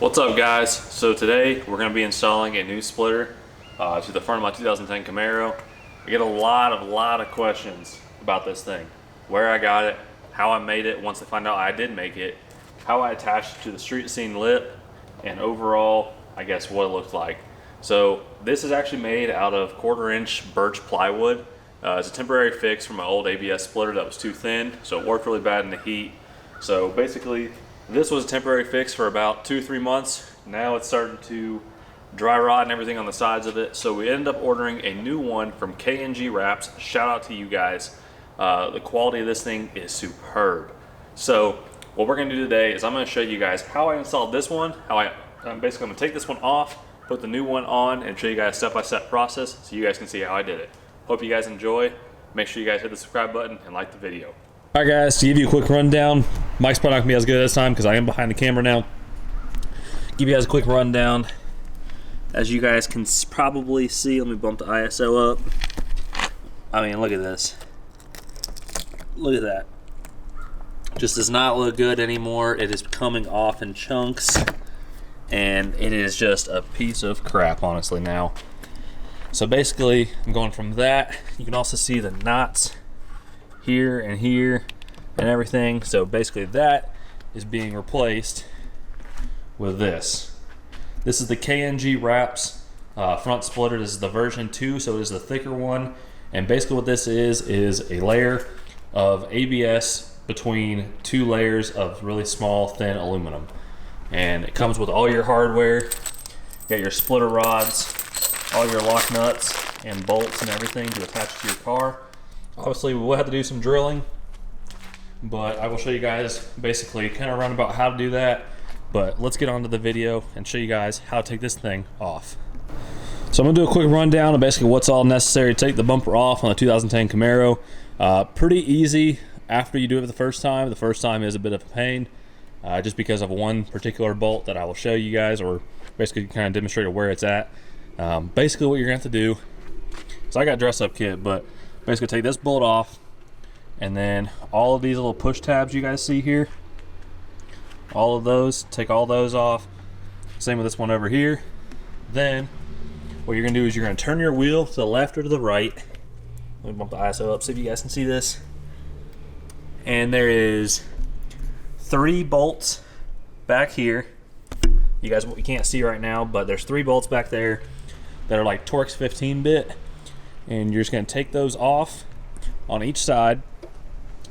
What's up, guys? So today we're going to be installing a new splitter to the front of my 2010 Camaro. I get a lot of questions about this thing. Where I got it, how I made it once I find out I did make it, how I attached it to the street scene lip, and overall, I guess, what it looked like. So this is actually made out of 1/4-inch birch plywood. It's a temporary fix from my old ABS splitter that was too thin, so it worked really bad in the heat. So basically, this was a temporary fix for about 2-3 months. Now it's starting to dry rot and everything on the sides of it. So we ended up ordering a new one from KNG Wraps. Shout out to you guys. The quality of this thing is superb. So what we're gonna do today is I'm gonna show you guys how I installed this one, I'm basically gonna take this one off, put the new one on, and show you guys step-by-step process so you guys can see how I did it. Hope you guys enjoy. Make sure you guys hit the subscribe button and like the video. Alright guys, to give you a quick rundown, mic's probably not going to be as good this time because I am behind the camera now. Give you guys a quick rundown. As you guys can probably see, let me bump the ISO up. I mean, look at this. Look at that. Just does not look good anymore. It is coming off in chunks. And it is just a piece of crap, honestly, now. So basically, I'm going from that. You can also see the knots here and everything. So basically that is being replaced with this. This is the KNG Wraps front splitter. This is the version 2, so it is the thicker one. And basically what this is a layer of ABS between 2 layers of really small, thin aluminum. And it comes with all your hardware. You got your splitter rods, all your lock nuts and bolts and everything to attach to your car. Obviously, we will have to do some drilling, but I will show you guys basically kind of roundabout how to do that. But let's get on to the video and show you guys how to take this thing off. So I'm gonna do a quick rundown of basically what's all necessary to take the bumper off on a 2010 Camaro. Pretty easy after you do it the first time. The first time is a bit of a pain, just because of one particular bolt that I will show you guys, or basically kind of demonstrate where it's at. Basically what you're gonna have to do, so I got dress up kit, but basically take this bolt off, and then all of these little push tabs you guys see here, all of those, take all those off. Same with this one over here. Then what you're gonna do is you're gonna turn your wheel to the left or to the right. Let me bump the ISO up so you guys can see this. And there is 3 bolts back here. You can't see right now, but there's 3 bolts back there that are like Torx 15-bit. And you're just going to take those off on each side.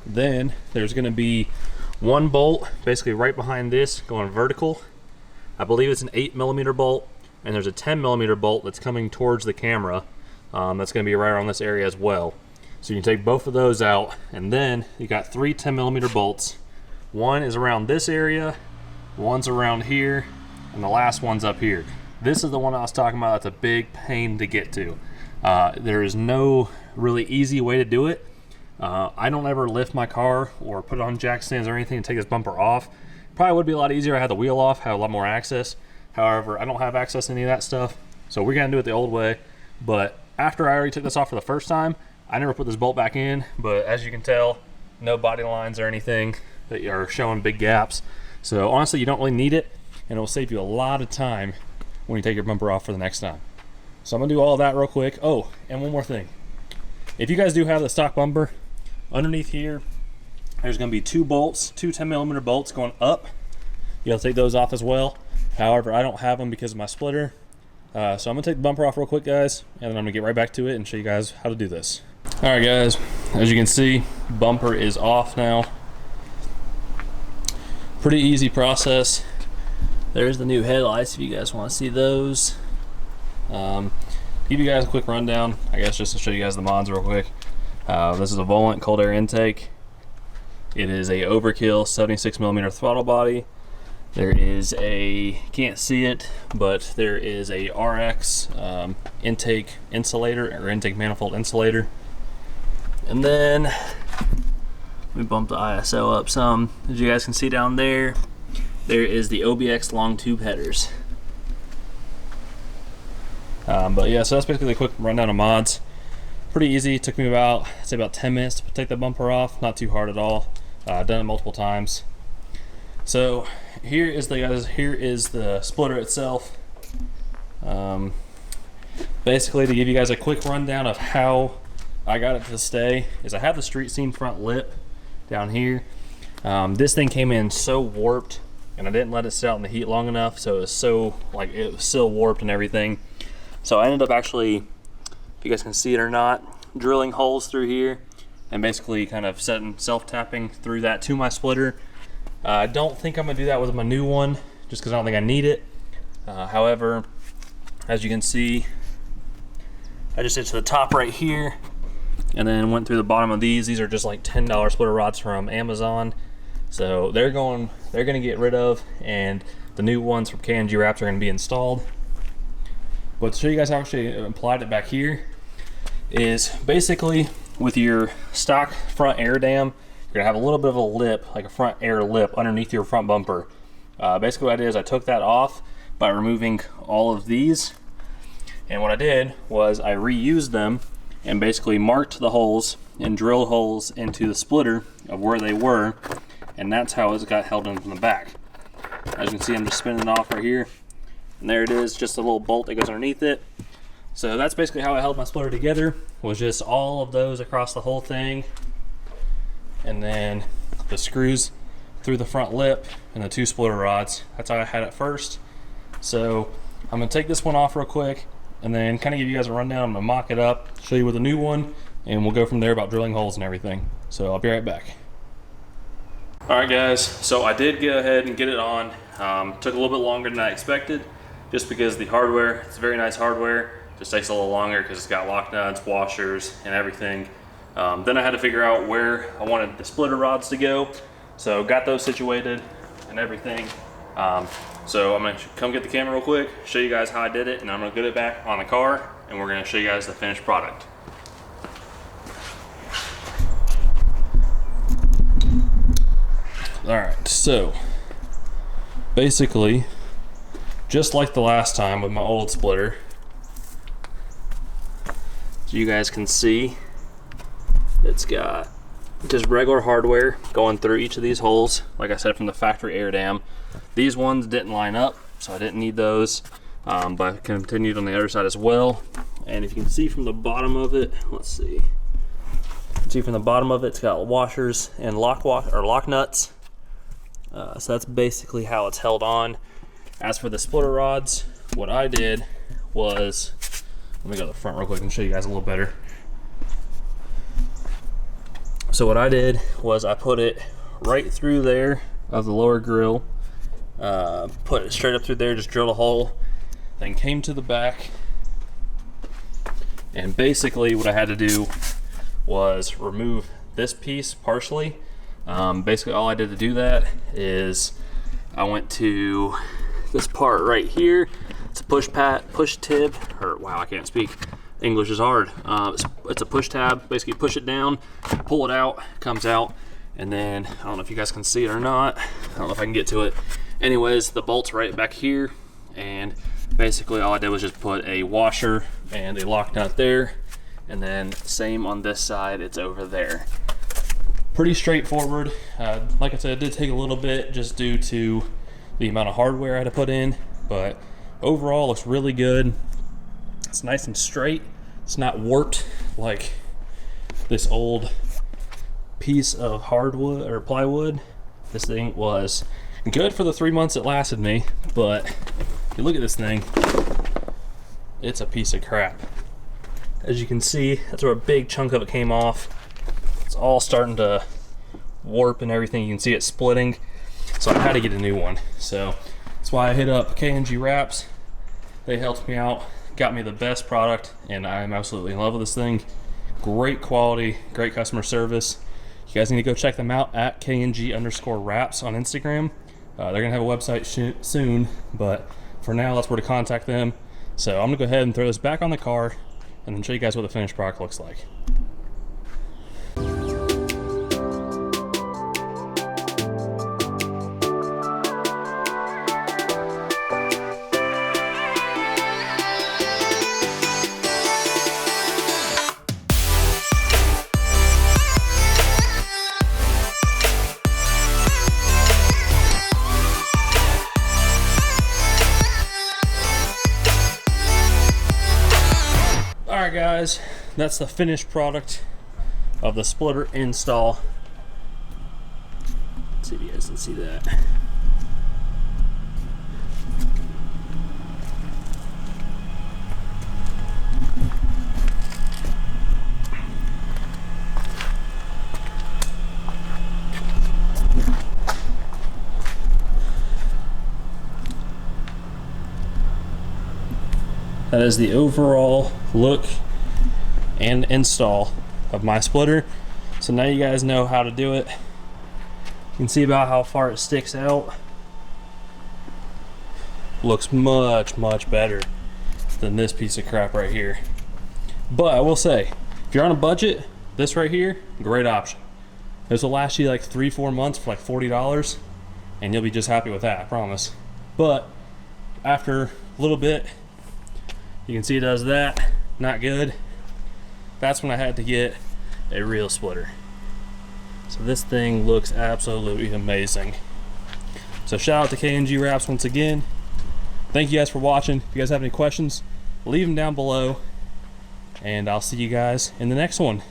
Then there's going to be 1 bolt basically right behind this going vertical. I believe it's an 8mm bolt, and there's a 10mm bolt that's coming towards the camera. That's going to be right around this area as well. So you can take both of those out, and then you got 3 10mm bolts. One is around this area, one's around here, and the last one's up here. This is the one I was talking about. That's a big pain to get to. There is no really easy way to do it. I don't ever lift my car or put it on jack stands or anything to take this bumper off. Probably would be a lot easier. I had the wheel off, had a lot more access. However, I don't have access to any of that stuff, so we're gonna do it the old way. But after I already took this off for the first time, I never put this bolt back in, but as you can tell, no body lines or anything that are showing big gaps. So honestly, you don't really need it, and it will save you a lot of time when you take your bumper off for the next time. So I'm gonna do all of that real quick. Oh, and one more thing. If you guys do have the stock bumper, underneath here, there's gonna be 2 bolts, 2 10mm bolts going up. You'll take those off as well. However, I don't have them because of my splitter. So I'm gonna take the bumper off real quick, guys, and then I'm gonna get right back to it and show you guys how to do this. All right, guys, as you can see, bumper is off now. Pretty easy process. There's the new headlights if you guys want to see those. Give you guys a quick rundown, I guess, just to show you guys the mods real quick. This is a Volant cold air intake. It is a Overkill 76mm throttle body. There is a, can't see it, but there is a RX intake insulator, or intake manifold insulator. And then, let me bump the ISO up some. As you guys can see down there, there is the OBX Longtube headers. But yeah, so that's basically a quick rundown of mods. Pretty easy. It took me about, I'd say about 10 minutes to take the bumper off. Not too hard at all. I've done it multiple times. So here is the splitter itself. Basically, to give you guys a quick rundown of how I got it to stay, is I have the street scene front lip down here. This thing came in so warped, and I didn't let it sit out in the heat long enough, so it was still warped and everything. So I ended up actually, if you guys can see it or not, drilling holes through here and basically kind of setting self-tapping through that to my splitter. I don't think I'm gonna do that with my new one, just because I don't think I need it. However, as you can see, I just hit to the top right here and then went through the bottom of these. These are just like $10 splitter rods from Amazon. So they're gonna get rid of, and the new ones from KNG wraps are gonna be installed. But to show you guys how I actually applied it back here is basically with your stock front air dam, you're gonna have a little bit of a lip, like a front air lip underneath your front bumper. Basically what I did is I took that off by removing all of these, and what I did was I reused them and basically marked the holes and drilled holes into the splitter of where they were, and that's how it got held in from the back. As you can see, I'm just spinning it off right here, and there it is, just a little bolt that goes underneath it. So that's basically how I held my splitter together, was just all of those across the whole thing, and then the screws through the front lip and the 2 splitter rods. That's how I had it first. So I'm gonna take this one off real quick and then kind of give you guys a rundown. I'm gonna mock it up, show you with a new one, and we'll go from there about drilling holes and everything. So I'll be right back. All right guys, so I did get ahead and get it on. Took a little bit longer than I expected, just because the hardware, it's very nice hardware, just takes a little longer because it's got lock nuts, washers, and everything. Then I had to figure out where I wanted the splitter rods to go. So got those situated and everything. So I'm gonna come get the camera real quick, show you guys how I did it, and I'm gonna get it back on the car, and we're gonna show you guys the finished product. All right, so basically, just like the last time with my old splitter, so you guys can see, it's got just regular hardware going through each of these holes, like I said, from the factory air dam. These ones didn't line up, so I didn't need those, but I continued on the other side as well. And if you can see from the bottom of it, let's see. You can see from the bottom of it, it's got washers and lock nuts. So that's basically how it's held on. As for the splitter rods, what I did was, let me go to the front real quick and show you guys a little better. So what I did was I put it right through there of the lower grill, put it straight up through there, just drilled a hole, then came to the back, and basically what I had to do was remove this piece partially. Basically all I did to do that is I went to this part right here. It's a push tib, or wow, I can't speak. English is hard. It's a push tab. Basically push it down, pull it out, comes out, and then I don't know if you guys can see it or not. I don't know if I can get to it. Anyways, the bolt's right back here, and basically all I did was just put a washer and a lock nut there, and then same on this side, it's over there. Pretty straightforward. Like I said, it did take a little bit just due to the amount of hardware I had to put in, but overall looks really good. It's nice and straight. It's not warped like this old piece of hardwood or plywood. This thing was good for the 3 months it lasted me, but if you look at this thing, it's a piece of crap. As you can see, that's where a big chunk of it came off. It's all starting to warp and everything. You can see it splitting, so I had to get a new one. So that's why I hit up KNG wraps. They helped me out, got me the best product, and I'm absolutely in love with this thing. Great quality, great customer service. You guys need to go check them out at KNG_wraps on Instagram. They're gonna have a website soon, but for now that's where to contact them. So I'm gonna go ahead and throw this back on the car and then show you guys what the finished product looks like. Alright guys, that's the finished product of the splitter install. Let's see if you guys can see that. That is the overall look and install of my splitter. So now you guys know how to do it. You can see about how far it sticks out. Looks much, much better than this piece of crap right here. But I will say, if you're on a budget, this right here, great option. This will last you like 3-4 months for like $40, and you'll be just happy with that, I promise. But after a little bit, you can see it does that, not good. That's when I had to get a real splitter. So this thing looks absolutely amazing. So shout out to KNG Wraps once again. Thank you guys for watching. If you guys have any questions, leave them down below. And I'll see you guys in the next one.